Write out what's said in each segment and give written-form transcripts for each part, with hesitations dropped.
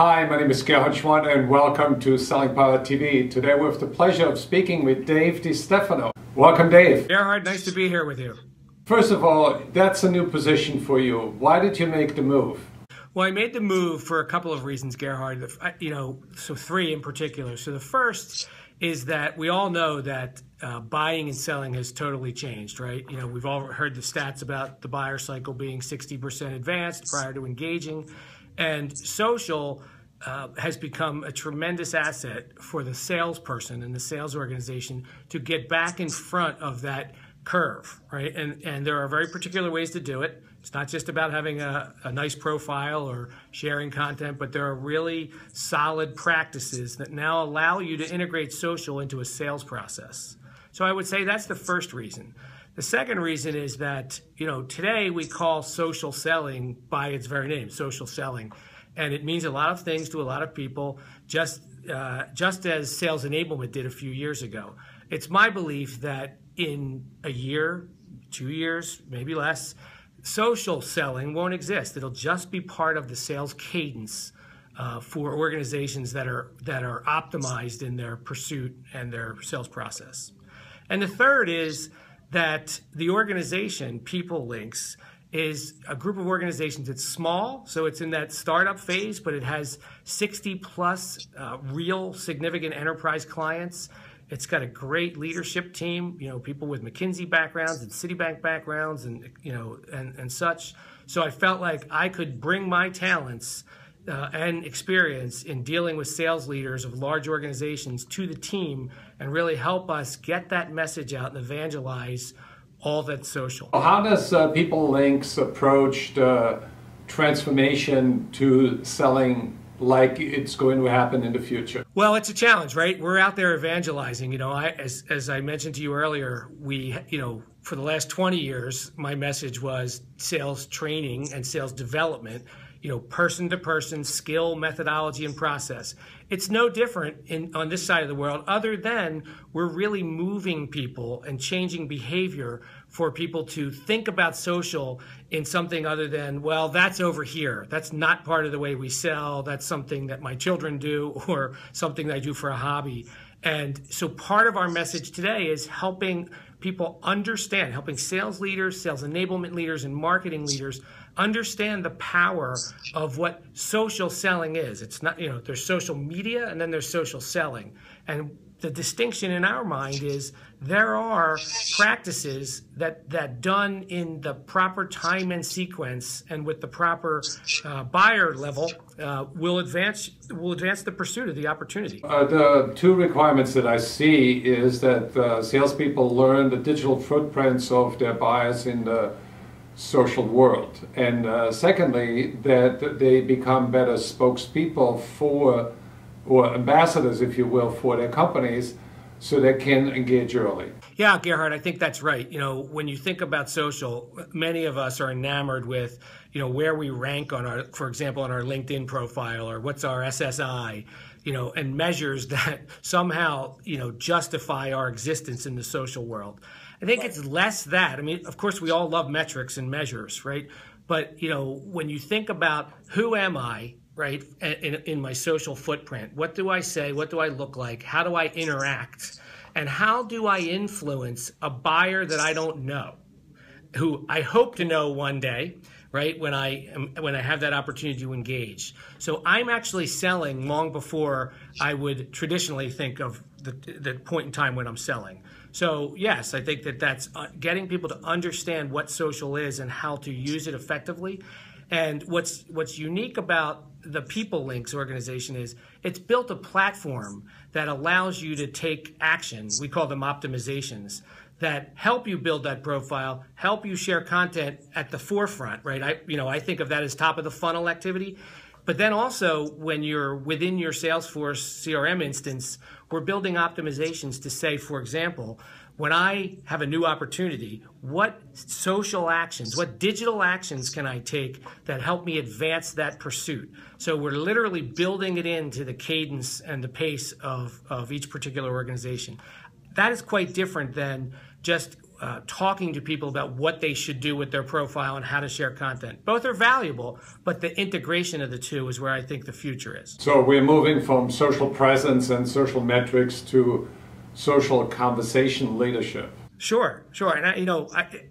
Hi, my name is Gerhard Gschwandtner and welcome to Selling Power TV. Today we have the pleasure of speaking with Dave DiStefano. Welcome, Dave. Gerhard, nice to be here with you. First of all, that's a new position for you. Why did you make the move? Well, I made the move for a couple of reasons, Gerhard. So three in particular. So the first is that we all know that buying and selling has totally changed, right? We've all heard the stats about the buyer cycle being 60% advanced prior to engaging. And social has become a tremendous asset for the salesperson and the sales organization to get back in front of that curve, right? And there are very particular ways to do it. It's not just about having a nice profile or sharing content, but there are really solid practices that now allow you to integrate social into a sales process. So I would say that's the first reason. The second reason is that, today we call social selling by its very name, social selling. And it means a lot of things to a lot of people, just as sales enablement did a few years ago. It's my belief that in a year, 2 years, maybe less, social selling won't exist. It'll just be part of the sales cadence for organizations that are optimized in their pursuit and their sales process. And the third is that the organization, PeopleLinx, is a group of organizations. It's small, so it's in that startup phase, but it has 60 plus real significant enterprise clients. It's got a great leadership team, people with McKinsey backgrounds and Citibank backgrounds and such. So I felt like I could bring my talents and experience in dealing with sales leaders of large organizations to the team and really help us get that message out and evangelize all that's social. How does PeopleLinx approach the transformation to selling like it's going to happen in the future? Well, it's a challenge, right? We're out there evangelizing. As I mentioned to you earlier, for the last 20 years, my message was sales training and sales development, person to person, skill, methodology, and process. It's no different on this side of the world, other than we're really moving people and changing behavior for people to think about social in something other than, well, that's over here. That's not part of the way we sell. That's something that my children do or something that I do for a hobby. And so part of our message today is helping people understand, helping sales leaders, sales enablement leaders, and marketing leaders understand the power of what social selling is. It's not, there's social media and then there's social selling. And the distinction in our mind is there are practices that done in the proper time and sequence and with the proper buyer level will advance the pursuit of the opportunity. The two requirements that I see is that salespeople learn the digital footprints of their buyers in the social world, and secondly, that they become better spokespeople for, or ambassadors, if you will, for their companies, so they can engage early. Yeah, Gerhard, I think that's right. When you think about social, many of us are enamored with, where we rank on for example, on our LinkedIn profile, or what's our SSI, and measures that somehow, justify our existence in the social world. I think it's less that. Of course, we all love metrics and measures, right? But, when you think about who am I, right, in my social footprint, what do I say? What do I look like? How do I interact? And how do I influence a buyer that I don't know, who I hope to know one day, right, when I have that opportunity to engage? So I'm actually selling long before I would traditionally think of the point in time when I'm selling. So yes, I think that's getting people to understand what social is and how to use it effectively. And what's unique about the PeopleLinx organization is it's built a platform that allows you to take action. We call them optimizations that help you build that profile, help you share content at the forefront, right? I think of that as top of the funnel activity. But then also when you're within your Salesforce CRM instance, we're building optimizations to say, for example, when I have a new opportunity, what social actions, what digital actions can I take that help me advance that pursuit? So we're literally building it into the cadence and the pace of each particular organization. That is quite different than just talking to people about what they should do with their profile and how to share content. Both are valuable, but the integration of the two is where I think the future is. So we're moving from social presence and social metrics to social conversation leadership. Sure. And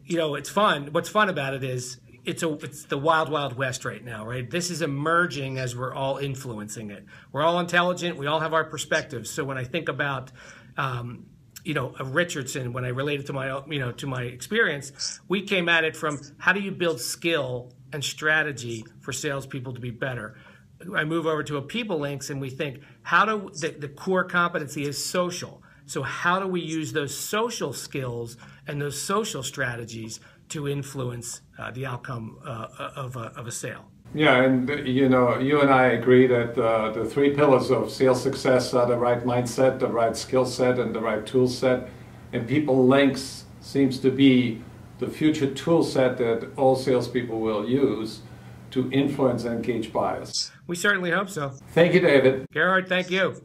it's fun. What's fun about it is it's the wild, wild west right now, right? This is emerging as we're all influencing it. We're all intelligent. We all have our perspectives. So when I think about of Richardson, when I relate it to my experience, we came at it from how do you build skill and strategy for salespeople to be better. I move over to a PeopleLinx and we think the core competency is social. So how do we use those social skills and those social strategies to influence the outcome of a sale? Yeah, and you and I agree that the three pillars of sales success are the right mindset, the right skill set, and the right tool set. And PeopleLinx seems to be the future tool set that all salespeople will use to influence and engage buyers. We certainly hope so. Thank you, David. Gerhard, thank you.